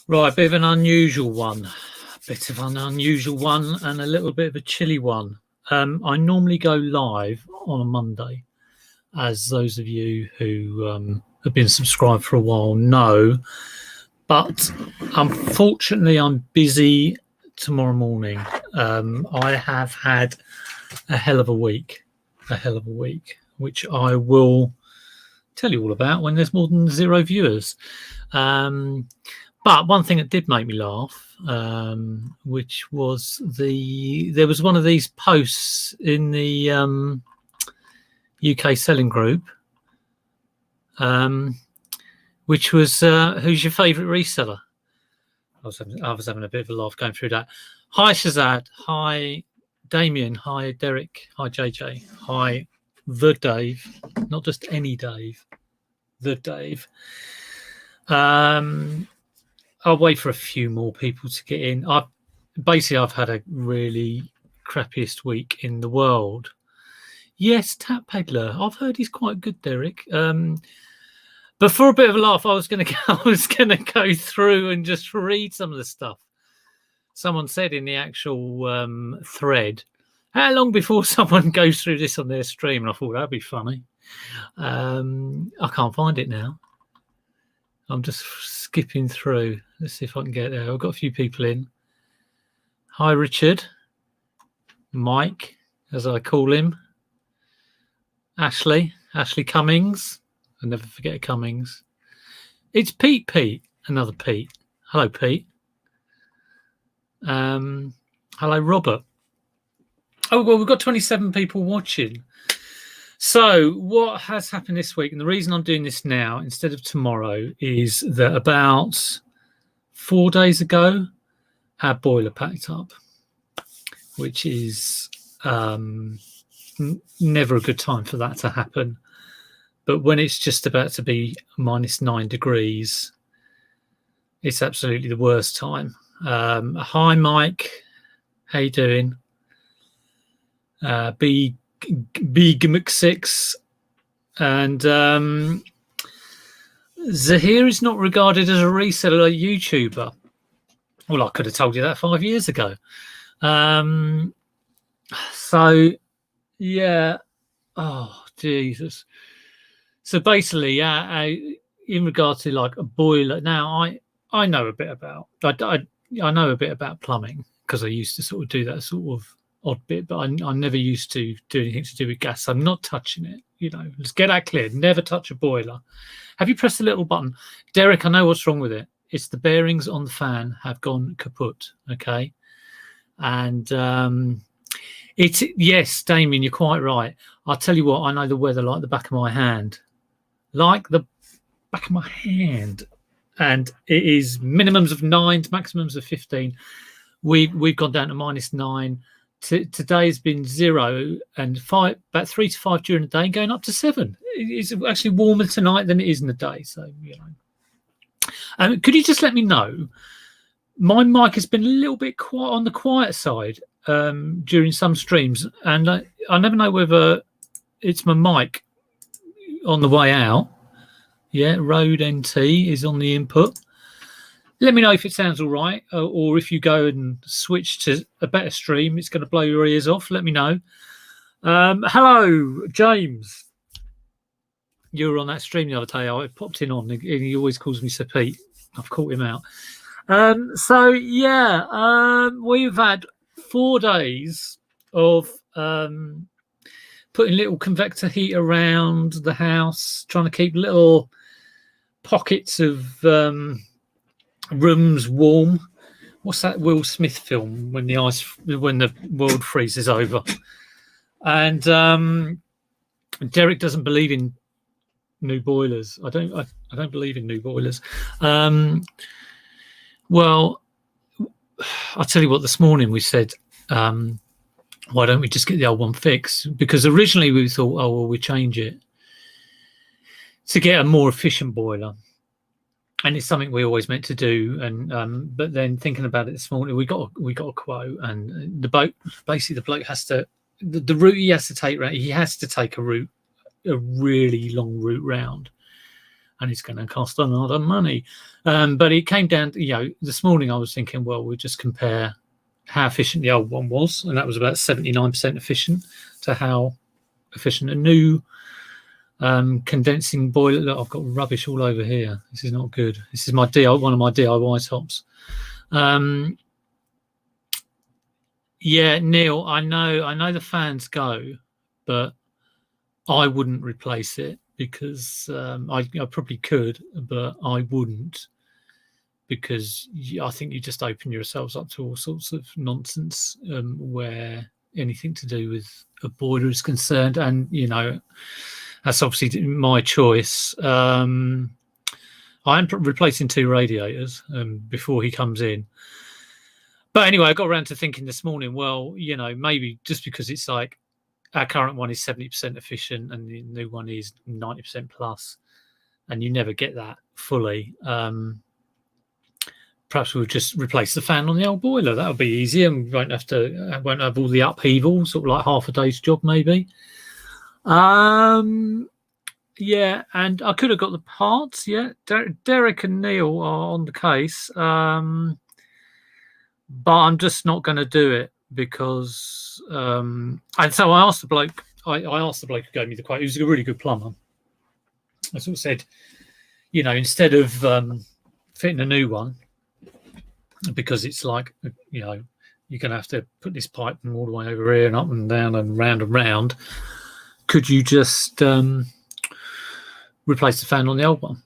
Right, a bit of an unusual one. And a little bit of a chilly one. I normally go live on a Monday, as those of you who have been subscribed for a while know. But unfortunately, I'm busy tomorrow morning. I have had a hell of a week, which I will tell you all about when there's more than 0 viewers. But one thing that did make me laugh, which was there was one of these posts in the UK selling group, which was who's your favourite reseller? I was having a bit of a laugh going through that. Hi Shazad, hi Damien, hi Derek, hi JJ, hi the Dave, not just any Dave, the Dave. I'll wait for a few more people to get in. I've had a really crappiest week in the world. Yes, Tap Peddler. I've heard he's quite good, Derek. But for a bit of a laugh, I was going to go through and just read some of the stuff someone said in the actual thread. How long before someone goes through this on their stream? And I thought that'd be funny. I can't find it now. I'm just skipping through. Let's see if I can get there. I've got a few people in. Hi, Richard. Mike, as I call him. Ashley Cummings. I'll never forget Cummings. It's Pete. Another Pete. Hello, Pete. Hello, Robert. Oh, well, we've got 27 people watching. So what has happened this week, and the reason I'm doing this now instead of tomorrow, is that about 4 days ago, our boiler packed up, which is never a good time for that to happen. But when it's just about to be -9 degrees, it's absolutely the worst time. Hi, Mike. How you doing? Big Mix6 and Zahir is not regarded as a reseller YouTuber. Well, I could have told you that 5 years ago. So yeah, oh Jesus. So basically, in regard to like a boiler, now I know a bit about I know a bit about plumbing because I used to sort of do that sort of odd bit, but I never used to do anything to do with gas. So I'm not touching it. Let's get that clear. Never touch a boiler. Have you pressed the little button? Derek, I know what's wrong with it. It's the bearings on the fan have gone kaput. Okay. And yes, Damien, you're quite right. I'll tell you what, I know the weather like the back of my hand. Like the back of my hand. And it is minimums of 9, maximums of 15. We've gone down to -9. Today has been 0 and 5, about 3 to 5 during the day, and going up to 7. It's actually warmer tonight than it is in the day. So, could you just let me know? My mic has been a little bit quiet on the quiet side during some streams, and I never know whether it's my mic on the way out. Yeah, Rode NT is on the input. Let me know if it sounds all right, or if you go and switch to a better stream, it's going to blow your ears off. Let me know. Hello, James. You were on that stream the other day. I popped in on, and he always calls me Sir Pete. I've caught him out. We've had 4 days of putting little convector heat around the house, trying to keep little pockets of rooms warm. What's that Will Smith film when the world freezes over? And Derek doesn't believe in new boilers. I don't believe in new boilers. Well, I'll tell you what. This morning we said, why don't we just get the old one fixed? Because originally we thought, oh well, we change it to get a more efficient boiler. And it's something we always meant to do, and but then thinking about it this morning, we got a quote, and the bloke has to the route he has to take. He has to take a really long route round, and it's going to cost a lot of money. But it came down to, this morning I was thinking, well, we'll just compare how efficient the old one was, and that was about 79% efficient, to how efficient a new condensing boiler. Look, I've got rubbish all over here. This is not good. This is my one of my DIY tops. Yeah, Neil, I know the fans go, but I wouldn't replace it, because I probably could, but I wouldn't, because I think you just open yourselves up to all sorts of nonsense where anything to do with a boiler is concerned. And that's obviously my choice. I'm replacing 2 radiators before he comes in. But anyway, I got around to thinking this morning, well, maybe just because it's like our current one is 70% efficient and the new one is 90% plus, and you never get that fully. Perhaps we'll just replace the fan on the old boiler. That'll be easier, and we won't have all the upheaval, sort of like half a day's job maybe. Yeah, and I could have got the parts. Yeah, Derek and Neil are on the case. But I'm just not going to do it, because and so I asked the bloke. I asked the bloke who gave me the quote. He was a really good plumber. I sort of said, instead of fitting a new one, because it's like, you're going to have to put this pipe from all the way over here and up and down and round, could you just replace the fan on the old one?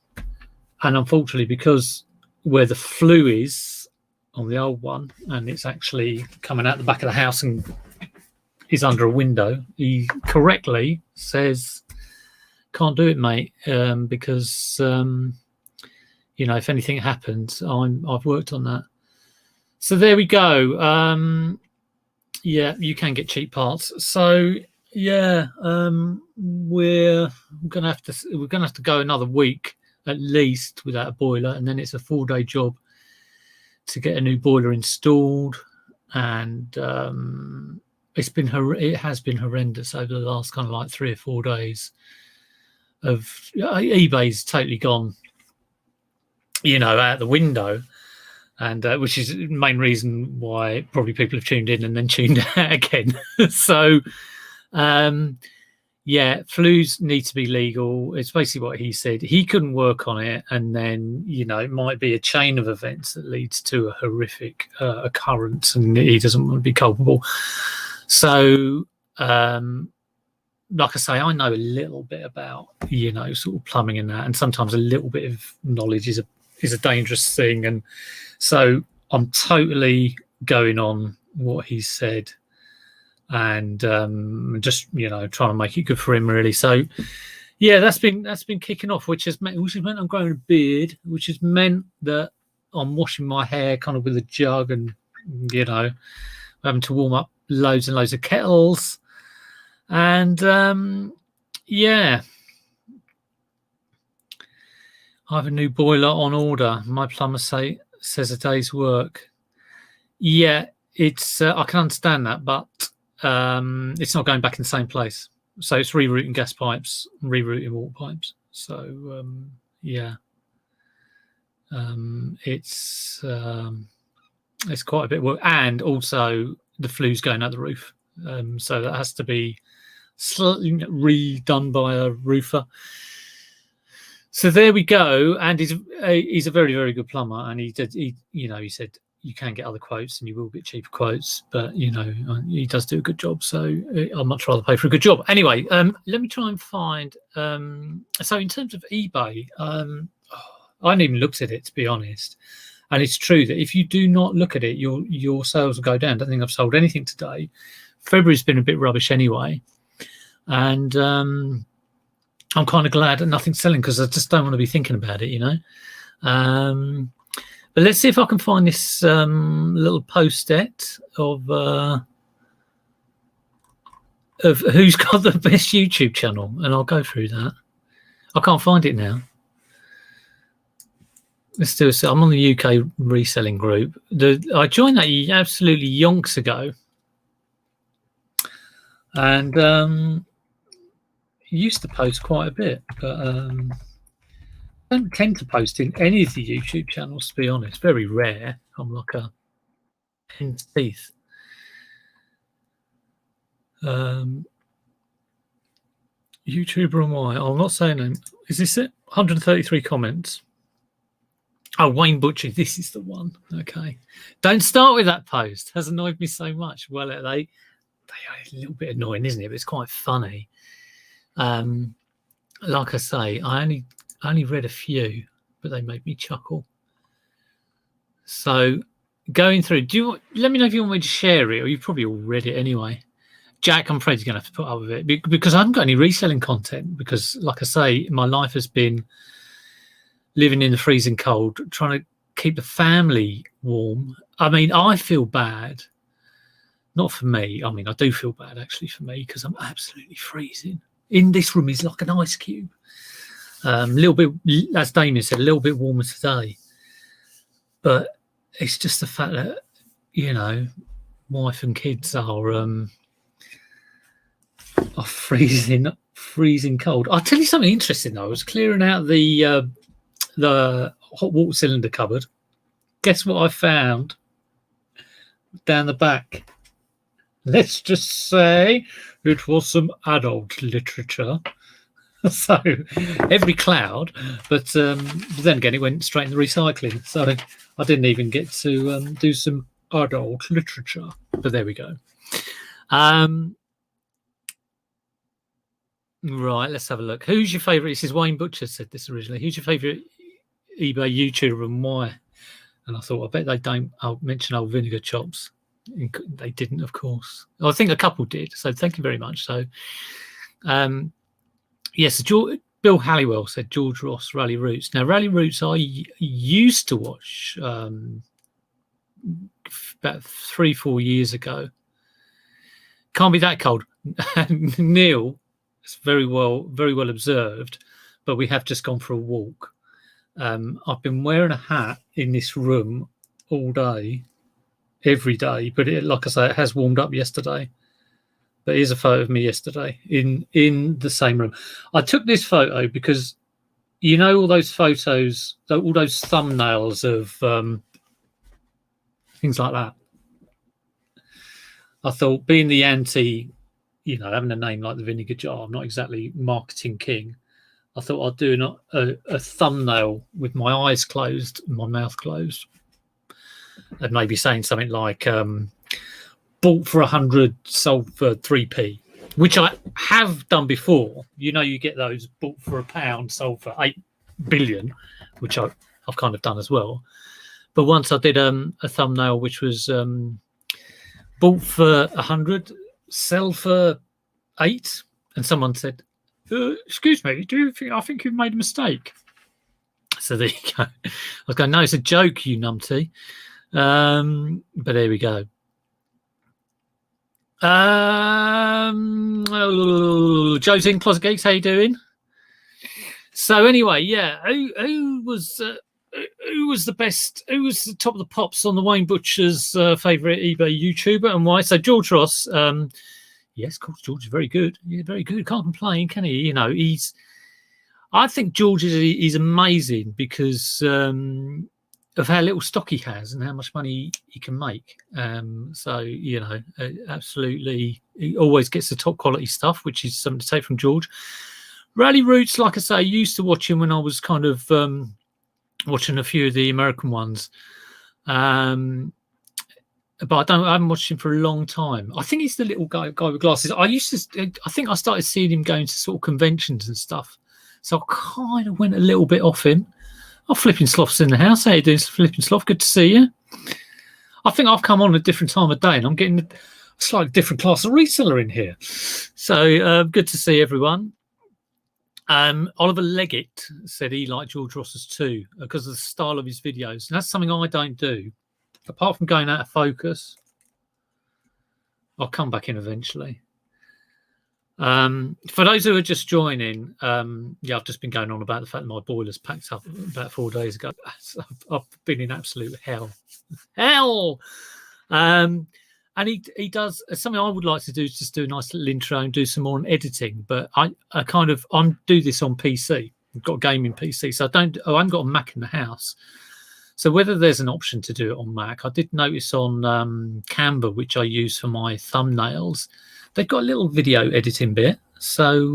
And unfortunately, because where the flue is on the old one, and it's actually coming out the back of the house and is under a window, he correctly says, can't do it, mate, because if anything happens, I've worked on that. So there we go. Yeah, you can get cheap parts. So yeah, we're gonna have to go another week at least without a boiler, and then it's a 4-day job to get a new boiler installed. And it has been horrendous over the last kind of like 3 or 4 days. Of eBay's totally gone, out the window, and which is the main reason why probably people have tuned in and then tuned out again. So yeah, flues need to be legal. It's basically what he said. He couldn't work on it, and then it might be a chain of events that leads to a horrific occurrence, and he doesn't want to be culpable. So like I say, I know a little bit about sort of plumbing and that, and sometimes a little bit of knowledge is a dangerous thing, and so I'm totally going on what he said, and just trying to make it good for him, really. So yeah, that's been kicking off, which has meant I'm growing a beard, which has meant that I'm washing my hair kind of with a jug, and having to warm up loads and loads of kettles, and yeah, I have a new boiler on order. My plumber says a day's work. Yeah, it's I can understand that, but it's not going back in the same place. So it's rerouting gas pipes, rerouting water pipes. So yeah, it's quite a bit of work, and also the flue's going out the roof. So that has to be slightly redone by a roofer. So there we go. And he's a very, very good plumber, and he said you can get other quotes and you will get cheaper quotes, but he does do a good job, so I'd much rather pay for a good job. Anyway, let me try and find so in terms of eBay, I hadn't even looked at it, to be honest, and it's true that if you do not look at it, your sales will go down. I don't think I've sold anything today. February's been a bit rubbish anyway, and I'm kind of glad that nothing's selling, because I just don't want to be thinking about it, But let's see if I can find this little post-it of who's got the best YouTube channel, and I'll go through that. I can't find it now. Let's do it. I'm on the UK reselling group. I joined that absolutely yonks ago, and used to post quite a bit, but don't tend to post in any of the YouTube channels, to be honest. Very rare. I'm like a hen's teeth. YouTuber and why? I'll not say name. Is this it? 133 comments. Oh, Wayne Butcher. This is the one. Okay. Don't start with that post. Has annoyed me so much. Well, they are a little bit annoying, isn't it? But it's quite funny. Like I say, I only read a few, but they made me chuckle. So going through, let me know if you want me to share it, or you've probably all read it anyway. Jack, I'm afraid you're going to have to put up with it because I haven't got any reselling content. Because, like I say, my life has been living in the freezing cold, trying to keep the family warm. I mean, I feel bad. Not for me. I mean, I do feel bad actually for me because I'm absolutely freezing. In this room is like an ice cube. A little bit, as Damien said, a little bit warmer today. But it's just the fact that, you know, wife and kids are freezing cold. I'll tell you something interesting though. I was clearing out the hot water cylinder cupboard. Guess what I found down the back? Let's just say it was some adult literature. So every cloud, but then again, it went straight in the recycling. So I didn't even get to do some adult literature. But there we go. Right, let's have a look. Who's your favourite? This is Wayne Butcher said this originally. Who's your favourite eBay YouTuber and why? And I thought, I bet they don't. I'll mention old Vinegar Chops. They didn't, of course. I think a couple did. So thank you very much. So, yes, Bill Halliwell said George Ross, Rally Roots. Now, Rally Roots, I used to watch about 3-4 years ago. Can't be that cold. Neil, it's very well observed, but we have just gone for a walk. I've been wearing a hat in this room all day, every day, but like I say, it has warmed up yesterday. But here's a photo of me yesterday in the same room. I took this photo because, you know, all those photos, all those thumbnails of things like that. I thought, being the anti, you know, having a name like the Vinegar Jar, I'm not exactly marketing king. I thought I'd do a thumbnail with my eyes closed and my mouth closed, and maybe saying something like, bought for 100, sold for 3p, which I have done before. You know, you get those bought for £1, sold for 8 billion, which I've kind of done as well. But once I did a thumbnail which was bought for 100, sell for 8, and someone said, excuse me, I think you've made a mistake. So there you go. I was going, no, it's a joke, you numpty. But there we go. Joe's in Closet Geeks, how you doing? So anyway, yeah, who was the best? Who was the top of the pops on the Wayne Butcher's favourite eBay YouTuber and why? So George Ross, yes, of course, George is very good. Yeah, very good. Can't complain, can he? You know, I think George is amazing because of how little stock he has and how much money he can make. So, you know, absolutely, he always gets the top quality stuff, which is something to take from George. Rally Roots, like I say, I used to watch him when I was kind of watching a few of the American ones. But I haven't watched him for a long time. I think he's the little guy with glasses. I think I started seeing him going to sort of conventions and stuff. So I kind of went a little bit off him. Oh, Flipping Sloth's in the house. How you doing, Flipping Sloth? Good to see you. I think I've come on a different time of day and I'm getting a slightly different class of reseller in here. So good to see everyone. Oliver Leggett said he liked George Ross's too because of the style of his videos. And that's something I don't do. Apart from going out of focus. I'll come back in eventually. For those who are just joining, yeah, I've just been going on about the fact that my boiler's packed up about 4 days ago. I've been in absolute hell. And he does something I would like to do is just do a nice little intro and do some more on editing. But I do this on PC. I've got a gaming PC, so I haven't got a Mac in the house. So whether there's an option to do it on Mac, I did notice on Canva, which I use for my thumbnails, they've got a little video editing bit. So,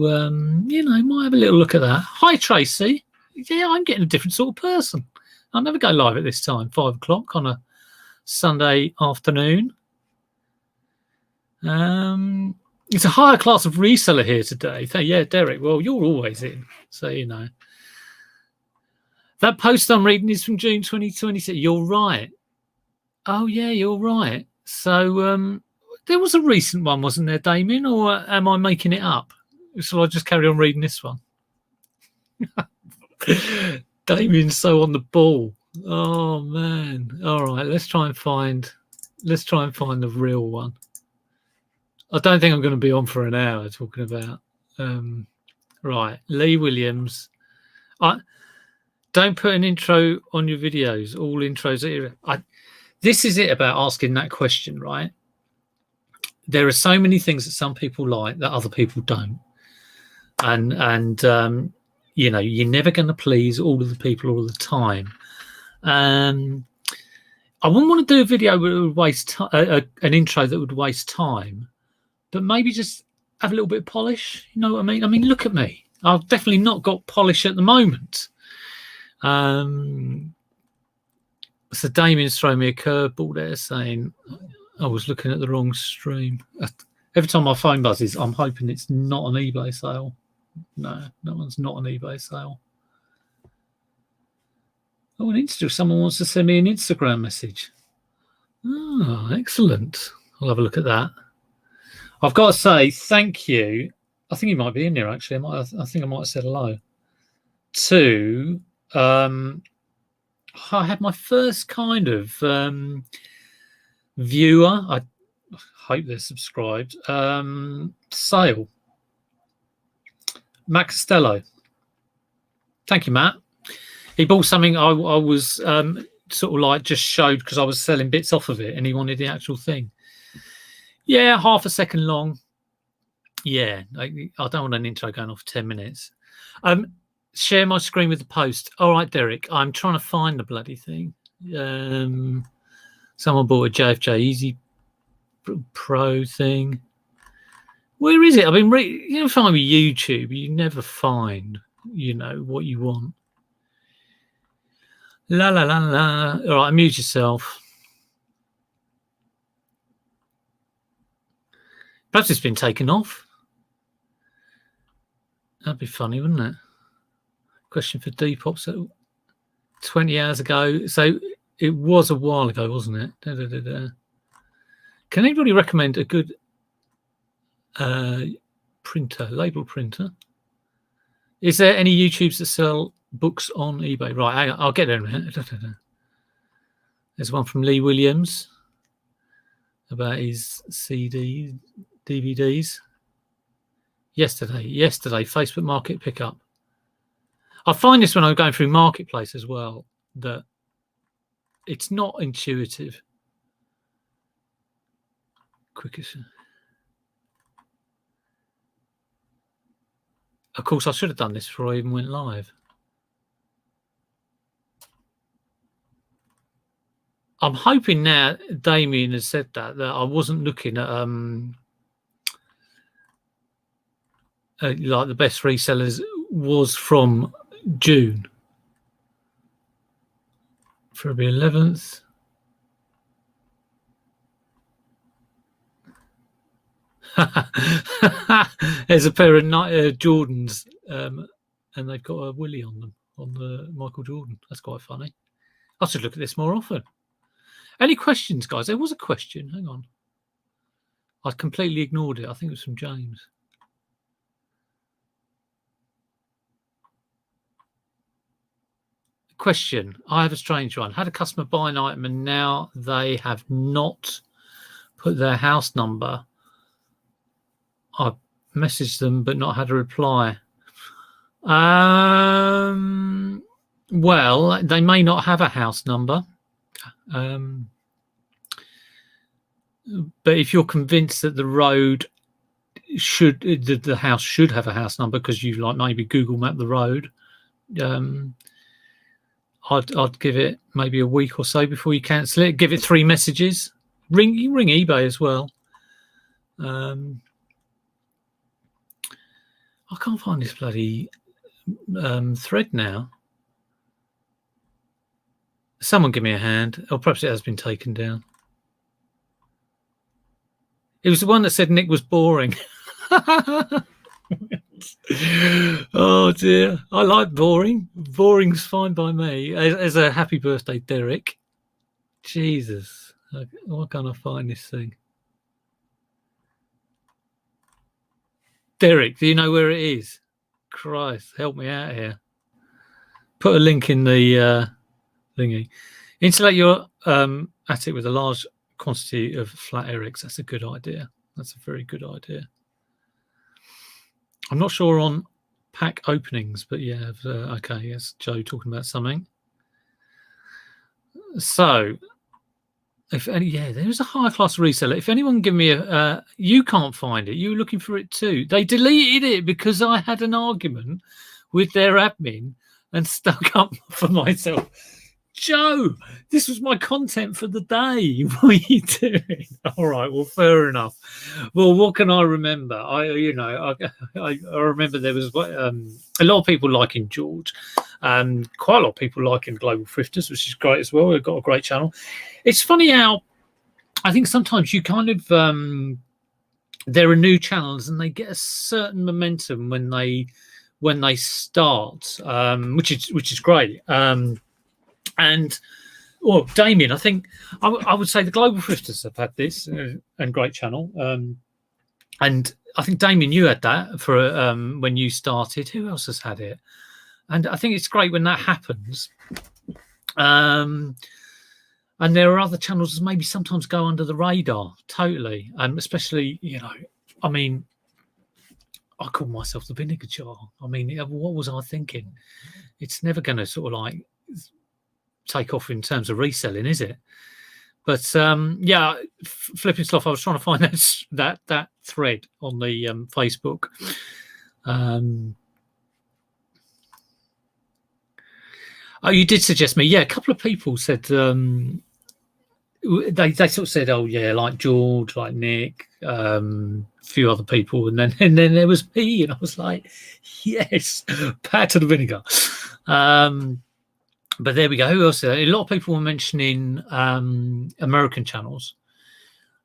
might have a little look at that. Hi, Tracy. Yeah, I'm getting a different sort of person. I'll never go live at this time, 5 o'clock on a Sunday afternoon. It's a higher class of reseller here today. Yeah, Derek, well, you're always in, so you know. That post I'm reading is from June 2026. You're right. Oh, yeah, you're right. So there was a recent one, wasn't there, Damien? Or am I making it up? Shall I just carry on reading this one? Damien's so on the ball. Oh, man. All right, let's try and find the real one. I don't think I'm going to be on for an hour talking about. Right, Lee Williams. Don't put an intro on your videos. All intros are. This is it about asking that question, right? There are so many things that some people like that other people don't, and you're never going to please all of the people all the time. I wouldn't want to do a video that would waste an intro that would waste time, but maybe just have a little bit of polish. You know what I mean? I mean, look at me. I've definitely not got polish at the moment. So Damien's throwing me a curveball there, saying I was looking at the wrong stream. Every time my phone buzzes, I'm hoping it's not an eBay sale. No, that one's not an eBay sale. Oh, an Insta. Someone wants to send me an Instagram message. Oh, excellent. I'll have a look at that. I've got to say thank you. I think he might be in there, actually. I think I might have said hello. To... I had my first kind of viewer. I hope they're subscribed. Sale. Matt Costello. Thank you, Matt. He bought something I was sort of like just showed because I was selling bits off of it, and he wanted the actual thing. Yeah, half a second long. Yeah, I don't want an intro going off 10 minutes. Share my screen with the post. All right, Derek, I'm trying to find the bloody thing. Someone bought a JFJ Easy Pro thing. Where is it? I mean, find with YouTube, you never find, what you want. La la la la. All right, mute yourself. Perhaps it's been taken off. That'd be funny, wouldn't it? Question for Depop. So 20 hours ago. So it was a while ago, wasn't it? Can anybody recommend a good printer, label printer? Is there any YouTubes that sell books on eBay? Right, I'll get there in a minute. There's one from Lee Williams about his CD, DVDs. Yesterday, Facebook Market pickup. I find this when I'm going through Marketplace as well, that it's not intuitive. Quickest. Of course, I should have done this before I even went live. I'm hoping now Damien has said that I wasn't looking at like the best resellers was from June. February 11th. There's a pair of Jordans, and they've got a Willie on them, on the Michael Jordan. That's quite funny. I should look at this more often. Any questions, guys? There was a question. Hang on. I completely ignored it. I think it was from James. Question. I have a strange one. Had a customer buy an item and now they have not put their house number. I messaged them but not had a reply. Well, they may not have a house number. But if you're convinced that the road the house should have a house number because you like maybe Google map the road, I'd give it maybe a week or so before you cancel it. Give it 3 messages. Ring eBay as well. I can't find this bloody thread now. Someone give me a hand. Or perhaps it has been taken down. It was the one that said Nick was boring. Oh dear, I like boring. Boring's fine by me. As a happy birthday, Derek. Jesus, why can't I find this thing? Derek, do you know where it is? Christ, help me out here. Put a link in the thingy. Insulate your attic with a large quantity of flat Erics. That's a good idea. That's a very good idea. I'm not sure on pack openings, but yeah, okay, yes, Joe talking about something. So, there's a higher class reseller. If anyone give me you can't find it. You were looking for it too. They deleted it because I had an argument with their admin and stuck up for myself. Joe, this was my content for the day. What are you doing? All right, well, fair enough. Well, what can I remember? I remember there was a lot of people liking George, quite a lot of people liking Global Thrifters, which is great as well. We've got a great channel. It's funny how I think sometimes you kind of there are new channels and they get a certain momentum when they start, which is great. And Damien, I think I would say the Global Thrifters have had this and great channel. And I think Damien, you had that for when you started. Who else has had it? And I think it's great when that happens. And there are other channels that maybe sometimes go under the radar totally, especially I mean, I call myself the vinegar jar. I mean, what was I thinking? It's never going to sort of like take off in terms of reselling, is it? But Flipping Sloth, I was trying to find that thread on the Facebook. You did suggest me. Yeah, a couple of people said they sort of said, oh yeah, like George, like Nick, a few other people, and then there was me, and I was like, yes, pat to the vinegar. But there we go. Who else? A lot of people were mentioning American channels.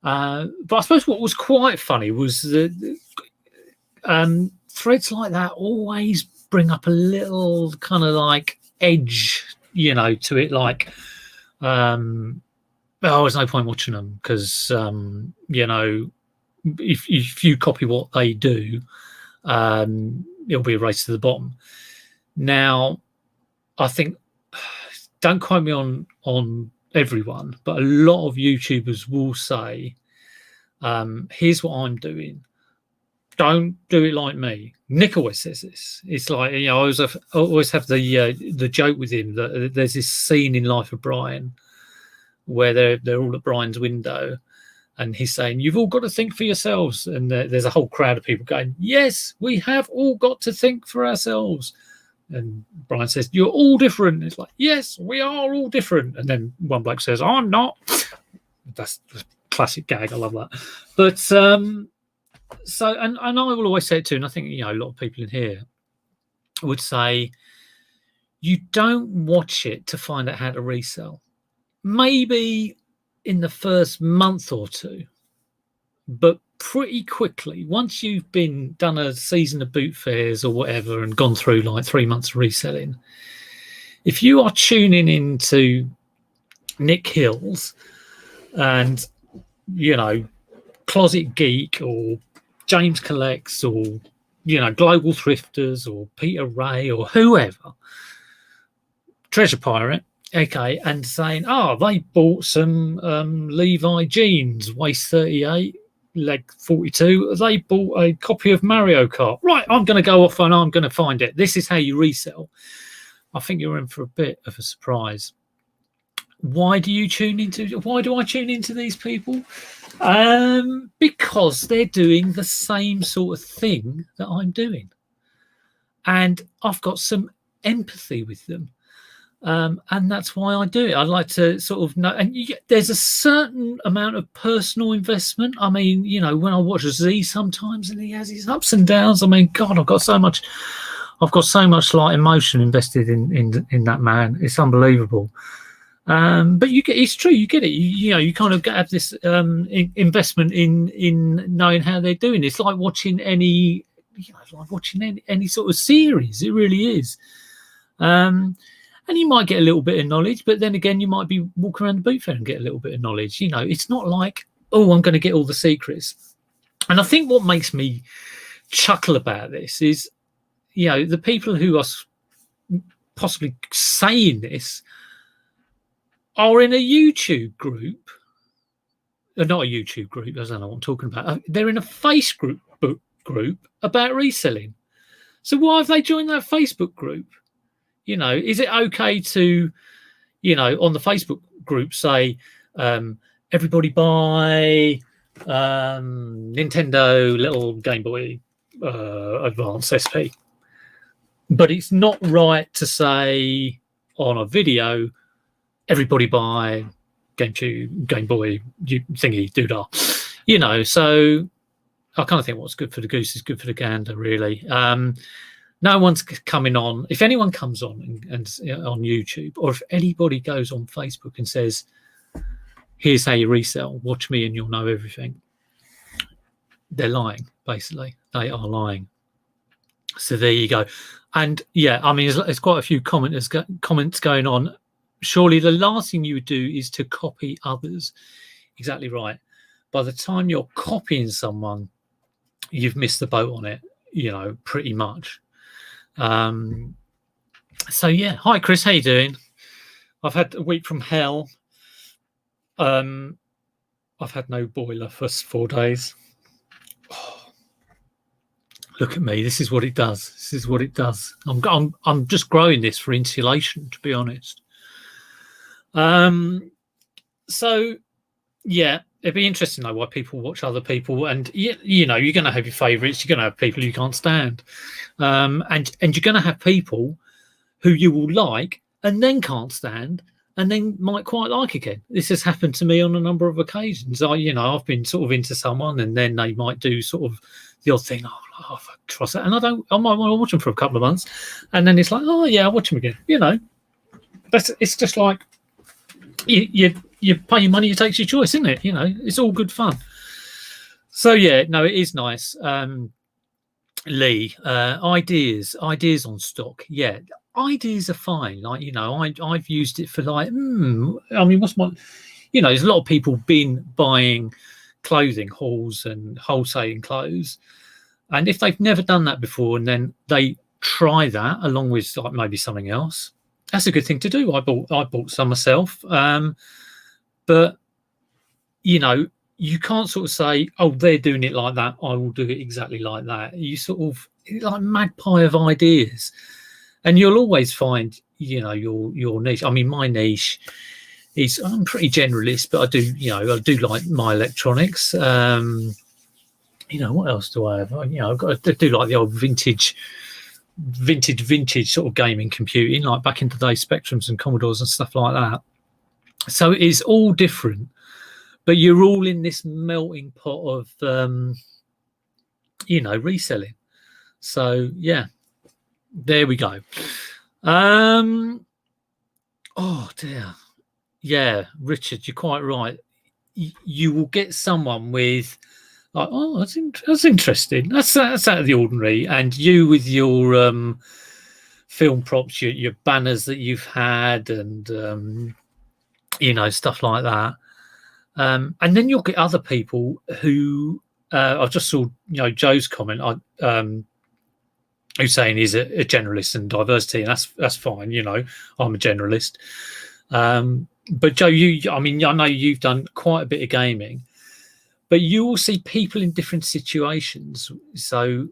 But I suppose what was quite funny was that threads like that always bring up a little kind of like edge, to it. Like, there's no point watching them because, if you copy what they do, it'll be a race to the bottom. Now, I think, don't quote me on everyone, but a lot of YouTubers will say, here's what I'm doing. Don't do it like me. Nick always says this. It's like, I always have the joke with him that there's this scene in Life of Brian where they're all at Brian's window and he's saying, you've all got to think for yourselves. And there's a whole crowd of people going, yes, we have all got to think for ourselves. And Brian says, you're all different. It's like, yes, we are all different. And then one bloke says, I'm not. That's a classic gag. I love that. But and I will always say it too, and I think a lot of people in here would say, you don't watch it to find out how to resell. Maybe in the first month or two, but pretty quickly, once you've done a season of boot fairs or whatever and gone through like 3 months of reselling, if you are tuning into Nick Hills and Closet Geek or James Collects or Global Thrifters or Peter Ray or whoever, Treasure Pirate, okay, and saying, they bought some Levi jeans, waist 38, leg 42, they bought a copy of Mario Kart. Right, I'm going to go off and I'm going to find it. This is how you resell. I think you're in for a bit of a surprise. Why do I tune into these people? Because they're doing the same sort of thing that I'm doing. And I've got some empathy with them. And that's why I do it. I like to sort of know, and there's a certain amount of personal investment. I mean, you know, when I watch Z sometimes, and he has his ups and downs. I mean, God, I've got so much like emotion invested in that man. It's unbelievable. But it's true. You get it. You know, you kind of have this investment in knowing how they're doing. It's like watching any sort of series. It really is. And you might get a little bit of knowledge, but then again, you might be walking around the boot fair and get a little bit of knowledge. You know, it's not like, oh, I'm going to get all the secrets. And I think what makes me chuckle about this is, you know, the people who are possibly saying this are in a YouTube group. Not a YouTube group, I don't know what I'm talking about. They're in a Facebook group about reselling. So why have they joined that Facebook group? You know, is it okay to, you know, on the Facebook group say, everybody buy Nintendo little Game Boy Advance SP? But it's not right to say on a video, everybody buy Game Boy thingy doodah. You know, so I kind of think what's good for the goose is good for the gander, really. No one's coming on. If anyone comes on and on YouTube, or if anybody goes on Facebook and says, here's how you resell, watch me and you'll know everything, they're lying, basically. They are lying. So there you go. And yeah, I mean, there's quite a few comments going on. Surely the last thing you would do is to copy others. Exactly right. By the time you're copying someone, you've missed the boat on it, you know, pretty much. So yeah, hi Chris, how you doing? I've had a week from hell. I've had no boiler for 4 days. Oh, look at me. This is what it does. This is what it does. I'm just growing this for insulation, to be honest. So yeah, it'd be interesting to know why people watch other people, and you know, you're going to have your favourites. You're going to have people you can't stand, and you're going to have people who you will like and then can't stand, and then might quite like again. This has happened to me on a number of occasions. I've been sort of into someone, and then they might do sort of the odd thing. Oh, I trust that, and I might want to watch them for a couple of months, and then it's like, oh yeah, I'll watch them again. You know, it's just like you pay your money, it takes your choice, isn't it? You know, it's all good fun. So yeah, no, it is nice. Lee, ideas on stock. Yeah, ideas are fine. Like, you know, I've used it for like, I mean, what's my, you know, there's a lot of people been buying clothing hauls and wholesaling clothes, and if they've never done that before and then they try that along with like maybe something else, that's a good thing to do. I bought some myself. But, you know, you can't sort of say, oh, they're doing it like that, I will do it exactly like that. You sort of, like magpie of ideas. And you'll always find, you know, your niche. I mean, my niche is, I'm pretty generalist, but I do like my electronics. You know, what else do I have? You know, I do like the old vintage sort of gaming computing, like back in the day, Spectrums and Commodores and stuff like that. So it is all different, but you're all in this melting pot of, you know, reselling. So yeah, there we go. Oh dear. Yeah, Richard, you're quite right. You will get someone with like, oh, that's interesting. That's out of the ordinary. And you with your film props, your banners that you've had, and you know, stuff like that. And then you'll get other people who I just saw, you know, Joe's comment. Who's saying he's a generalist and diversity, and that's fine. You know, I'm a generalist. But Joe, I mean, I know you've done quite a bit of gaming, but you will see people in different situations. So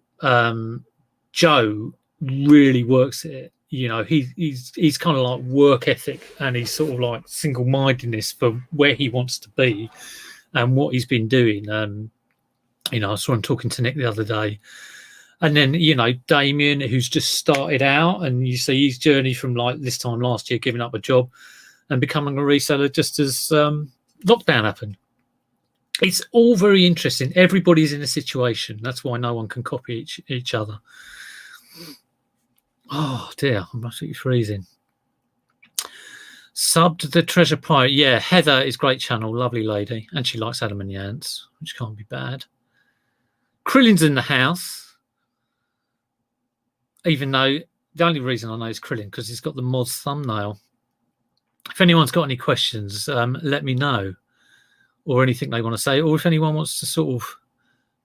Joe really works at it. You know, he's kind of like work ethic, and he's sort of like single-mindedness for where he wants to be and what he's been doing. You know, I saw him talking to Nick the other day, And then, you know, Damien, who's just started out, and you see his journey from like this time last year, giving up a job and becoming a reseller just as lockdown happened. It's all very interesting. Everybody's in a situation. That's why no one can copy each other. Oh dear, I'm absolutely freezing. Subbed the Treasure Pirate. Yeah, Heather is great channel, lovely lady, and she likes Adam and the Ants, which can't be bad. Krillin's in the house, even though the only reason I know is Krillin because he's got the mods thumbnail. If anyone's got any questions, let me know, or anything they want to say, or if anyone wants to sort of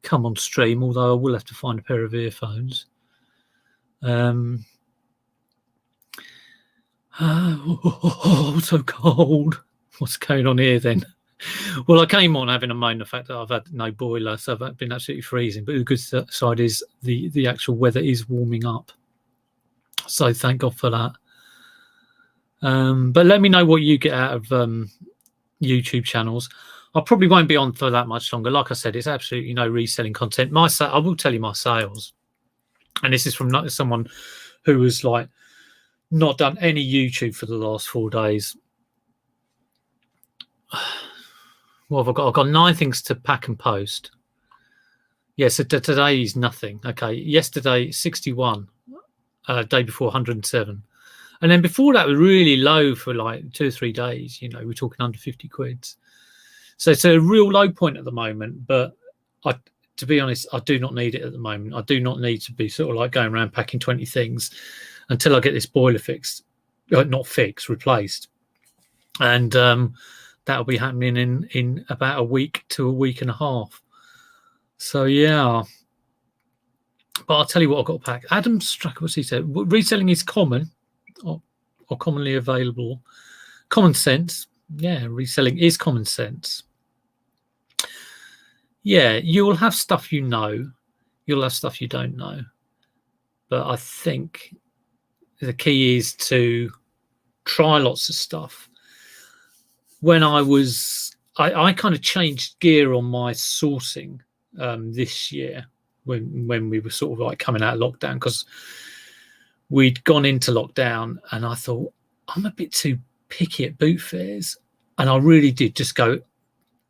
come on stream, although I will have to find a pair of earphones. I'm so cold. What's going on here then? Well, I came on having a moan the fact that I've had no boiler, so I've been absolutely freezing. But the good side is the actual weather is warming up. So thank God for that. But let me know what you get out of YouTube channels. I probably won't be on for that much longer. Like I said, it's absolutely no reselling content. I will tell you my sales. And this is from someone who was like not done any YouTube for the last 4 days. What have I got? I've got 9 things to pack and post. Yeah, so today is nothing. Okay, yesterday 61, day before 107, and then before that was really low for like 2 or 3 days. You know, we're talking under 50 quids. So it's a real low point at the moment. But to be honest, I do not need it at the moment. I do not need to be sort of like going around packing 20 things until I get this boiler fixed, not fixed, replaced, and that'll be happening in about a week to a week and a half. So yeah, but I'll tell you what I've got to pack. Adam Struck, what's he said? Reselling is common or commonly available. Common sense. Yeah, reselling is common sense. Yeah, you will have stuff you know. You'll have stuff you don't know. But I think the key is to try lots of stuff. When I kind of changed gear on my sourcing this year when we were sort of like coming out of lockdown, because we'd gone into lockdown and I thought I'm a bit too picky at boot fairs, and I really did just go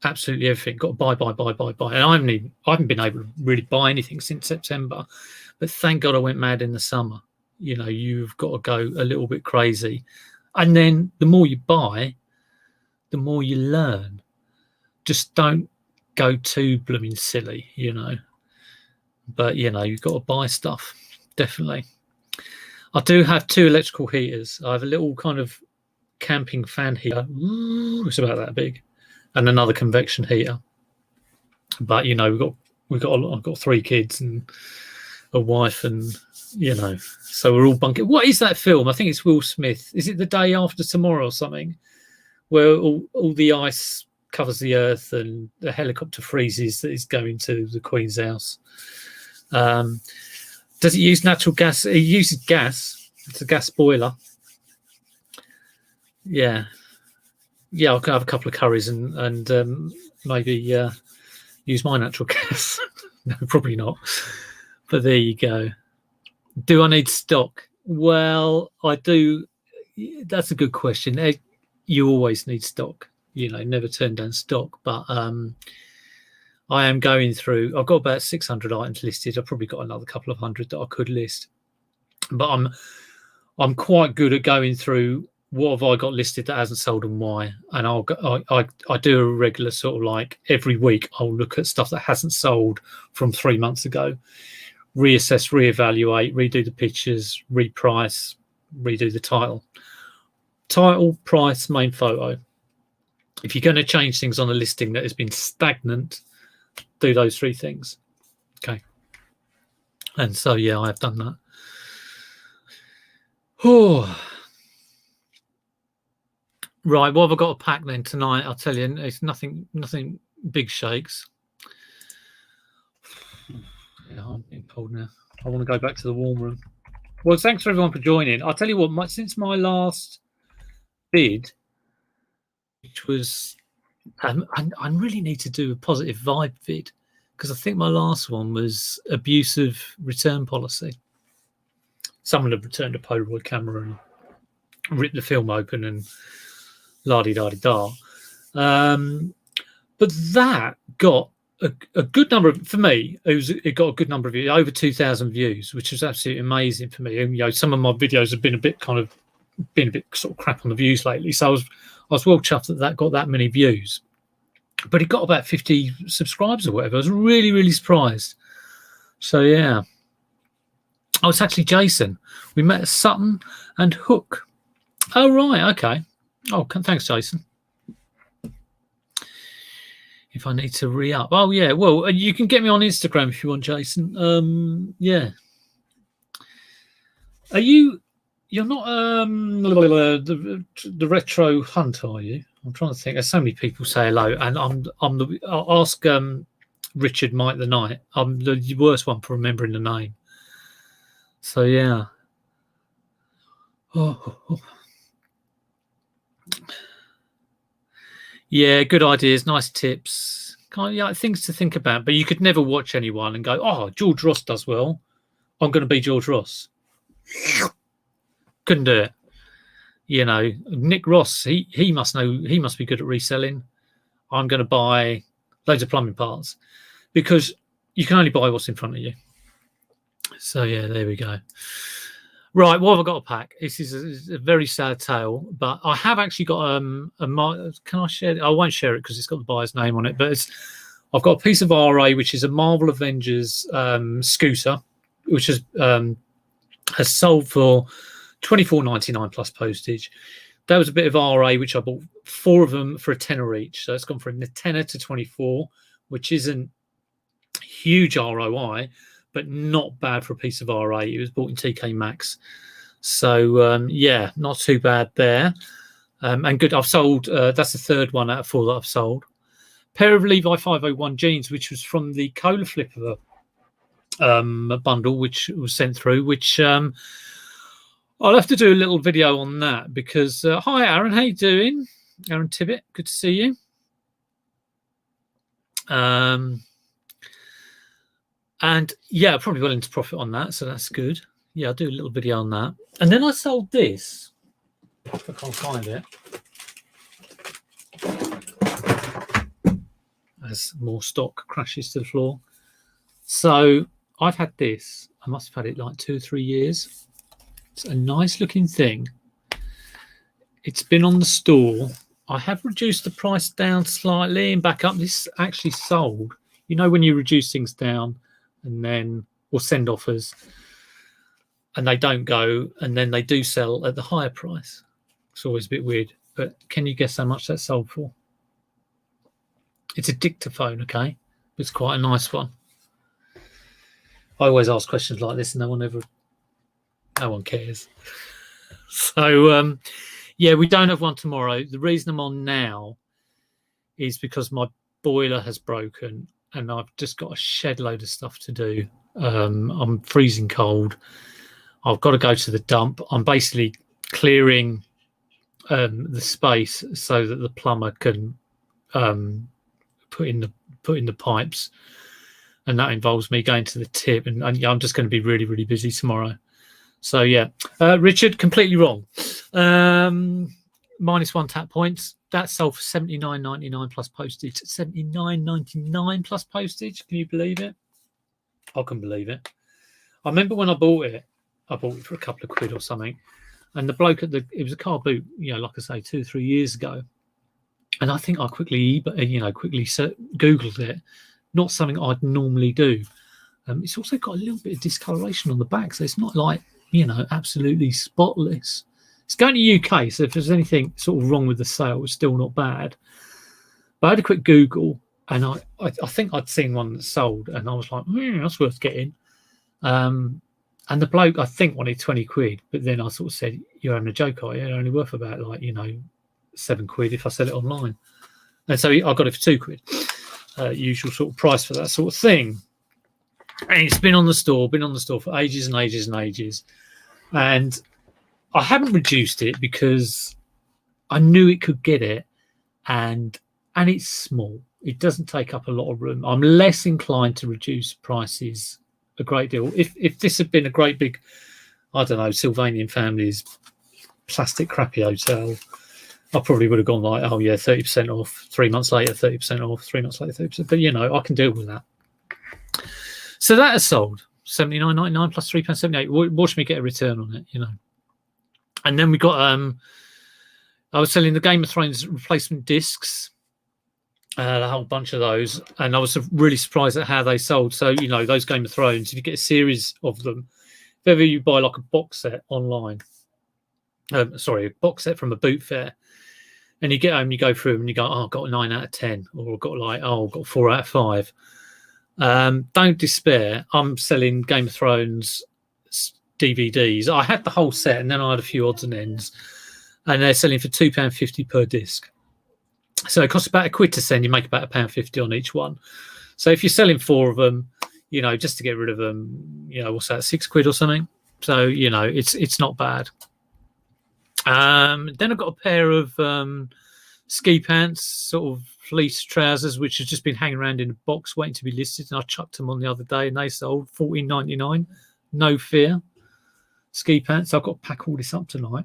absolutely everything, got to buy, and I haven't been able to really buy anything since September, but thank God I went mad in the summer. You know, you've got to go a little bit crazy, and then the more you buy, the more you learn. Just don't go too blooming silly, you know. But, you know, you've got to buy stuff, definitely. I do have 2 electrical heaters. I have a little kind of camping fan heater. It's about that big. And another convection heater. But, you know, I've got 3 kids and a wife, and, you know, so we're all bunking. What is that film? I think it's Will Smith. Is it The Day After Tomorrow or something? Where all the ice covers the earth and the helicopter freezes that is going to the Queen's house. Does it use natural gas? It uses gas. It's a gas boiler. Yeah. I'll have a couple of curries and maybe use my natural gas. No, probably not. But there you go. Do I need stock? Well, I do. That's a good question. You always need stock, you know, never turn down stock. But I am going through, I've got about 600 items listed. I've probably got another couple of hundred that I could list. But I'm quite good at going through what have I got listed that hasn't sold and why. And I do a regular sort of like every week I'll look at stuff that hasn't sold from 3 months ago, reassess, reevaluate, redo the pictures, reprice, redo the title. Title, price, main photo. If you're going to change things on a listing that has been stagnant, do those 3 things. Okay. And so, yeah, I have done that. Oh. Right, what have I got to pack then tonight? I'll tell you, it's nothing big shakes. Yeah, I'm getting cold now. I want to go back to the warm room. Well, thanks for everyone for joining. I'll tell you what, since my last bid, which was I really need to do a positive vibe vid, because I think my last one was abusive return policy. Someone had returned a Polaroid camera and ripped the film open and la-di-da-di-da. But that got a good number of, for me, it got a good number of views, over 2,000 views, which was absolutely amazing for me. And, you know, some of my videos have been a bit sort of crap on the views lately. So I was well chuffed that got that many views. But it got about 50 subscribers or whatever. I was really, really surprised. So, yeah. Oh, it's actually Jason. We met at Sutton and Hook. Oh, right. Okay. Oh, thanks, Jason. If I need to re-up. Oh, yeah. Well, you can get me on Instagram if you want, Jason. Yeah. You're not the retro hunt, are you? I'm trying to think. There's so many people say hello, and I'll ask Richard Mike the Knight. I'm the worst one for remembering the name. So yeah. Oh. Yeah, good ideas, nice tips. Things to think about. But you could never watch anyone and go, "Oh, George Ross does well. I'm going to be George Ross." Couldn't do it. You know, Nick Ross, he must know, he must be good at reselling. I'm going to buy loads of plumbing parts, because you can only buy what's in front of you. So yeah, there we go. Right, what have I got to pack? This is a very sad tale, but I have actually got can I share it? I won't share it because it's got the buyer's name on it, but I've got a piece of RA, which is a Marvel Avengers scooter, which has sold for $24.99 plus postage. That was a bit of RA, which I bought 4 of them for a tenner each. So it's gone from a tenner to 24, which isn't huge ROI, but not bad for a piece of RA. It was bought in TK Maxx. So, yeah, not too bad there. And good, I've sold, that's the 3rd one out of 4 that I've sold. Pair of Levi 501 jeans, which was from the Cola Flipper bundle, which was sent through, which I'll have to do a little video on that, because hi Aaron, how you doing? Aaron Tibbett, good to see you. And yeah, probably willing to profit on that, so that's good. Yeah, I'll do a little video on that. And then I sold this, if I can't find it, as more stock crashes to the floor. So I've had this, I must have had it like 2 or 3 years. It's a nice looking thing. It's been on the store. I have reduced the price down slightly and back up. This actually sold. You know, when you reduce things down and then, or send offers, and they don't go, and then they do sell at the higher price. It's always a bit weird. But can you guess how much that sold for? It's a dictaphone, okay? It's quite a nice one. I always ask questions like this and no one cares. So, yeah, we don't have one tomorrow. The reason I'm on now is because my boiler has broken and I've just got a shed load of stuff to do. I'm freezing cold. I've got to go to the dump. I'm basically clearing the space so that the plumber can put in the pipes, and that involves me going to the tip, and I'm just going to be really, really busy tomorrow. So yeah, Richard, completely wrong. -1 tap points. That sold for $79.99 plus postage. $79.99 plus postage. Can you believe it? I can believe it. I remember when I bought it for a couple of quid or something, and the bloke it was a car boot, you know, like I say, 2 or 3 years ago, and I think I quickly Googled it. Not something I'd normally do. It's also got a little bit of discoloration on the back, so it's not like, you know, absolutely spotless. It's going to UK, so if there's anything sort of wrong with the sale, it's still not bad. But I had a quick Google, and I think I'd seen one that sold, and I was like, that's worth getting. And the bloke, I think, wanted 20 quid, but then I sort of said, you're having a joke, are you? It's only worth about, like, you know, 7 quid if I sell it online. And so I got it for 2 quid. Usual sort of price for that sort of thing. And it's been on the store for ages and ages and ages. And I haven't reduced it because I knew it could get it, and it's small. It doesn't take up a lot of room. I'm less inclined to reduce prices a great deal. If this had been a great big, I don't know, Sylvanian family's plastic crappy hotel, I probably would have gone like, oh yeah, 30% off. 3 months later, 30% off. 3 months later, 30%. But you know, I can deal with that. So that has sold £79.99 plus £3.78. Watch me get a return on it, you know. And then we got I was selling the Game of Thrones replacement discs, a whole bunch of those, and I was really surprised at how they sold. So you know, those Game of Thrones, if you get a series of them, if ever you buy like a box set online, a box set from a boot fair, and you get home, you go through them, and you go, oh, I've got a 9 out of 10, or I've got like, oh, I've got 4 out of 5. Don't despair. I'm selling Game of Thrones DVDs. I had the whole set, and then I had a few odds and ends, and they're selling for £2.50 per disc. So it costs about £1 to send. You make about £1.50 on each one. So if you're selling 4 of them, you know, just to get rid of them, you know, what's that, £6 or something? So you know, it's not bad. Then I've got a pair of ski pants, sort of fleece trousers, which have just been hanging around in a box waiting to be listed, and I chucked them on the other day and they sold $14.99. No fear. Ski pants. I've got to pack all this up tonight,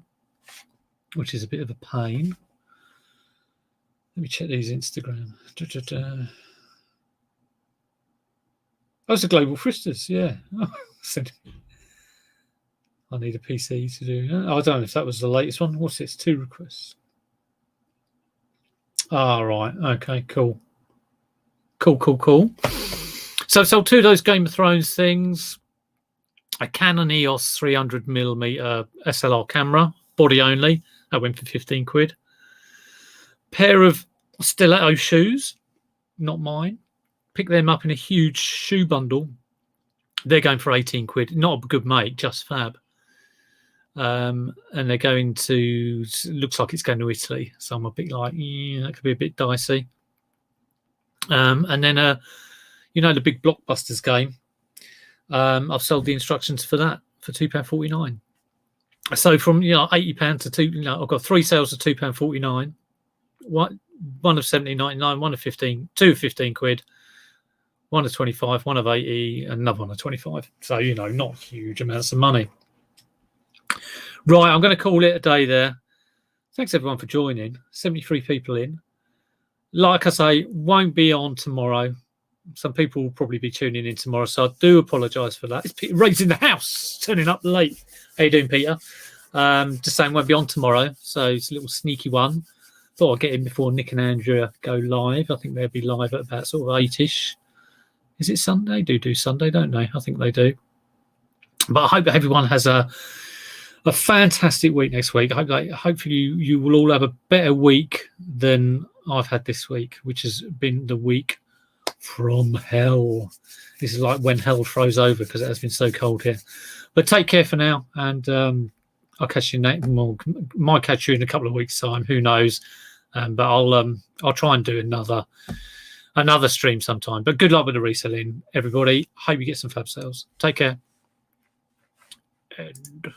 which is a bit of a pain. Let me check these Instagram. Oh, it's a Global Fristers, yeah. I need a PC to do that. I don't know if that was the latest one. What's this? 2 requests. Ah, right. Okay, cool. Cool. So I've sold 2 of those Game of Thrones things. A Canon EOS 300mm SLR camera, body only. That went for £15. Pair of stiletto shoes, not mine. Picked them up in a huge shoe bundle. They're going for £18. Not a good make, just fab. And they're going to, looks like it's going to Italy. So I'm a bit like, yeah, that could be a bit dicey. And then, you know, the big Blockbusters game. I've sold the instructions for that for £2.49. So from, you know, £80 to £2, you know, I've got 3 sales of £2.49. One of £17.99, one of 15, 2 of £15, one of 25, one of 80, another one of 25. So, you know, not huge amounts of money. Right, I'm going to call it a day there. Thanks everyone for joining. 73 people in. Like I say, won't be on tomorrow. Some people will probably be tuning in tomorrow, so I do apologise for that. It's Peter Ray's in the house, turning up late. How you doing, Peter? Just saying won't be on tomorrow, so it's a little sneaky one. Thought I'd get in before Nick and Andrea go live. I think they'll be live at about sort of 8ish. Is it Sunday? Do Sunday, don't they? I think they do. But I hope everyone has a fantastic week next week. Hopefully you will all have a better week than I've had this week, which has been the week from hell. This is like when hell froze over because it has been so cold here. But take care for now, and I'll catch you might catch you in a couple of weeks' time. Who knows? But I'll try and do another stream sometime. But good luck with the reselling, everybody. Hope you get some fab sales. Take care. End.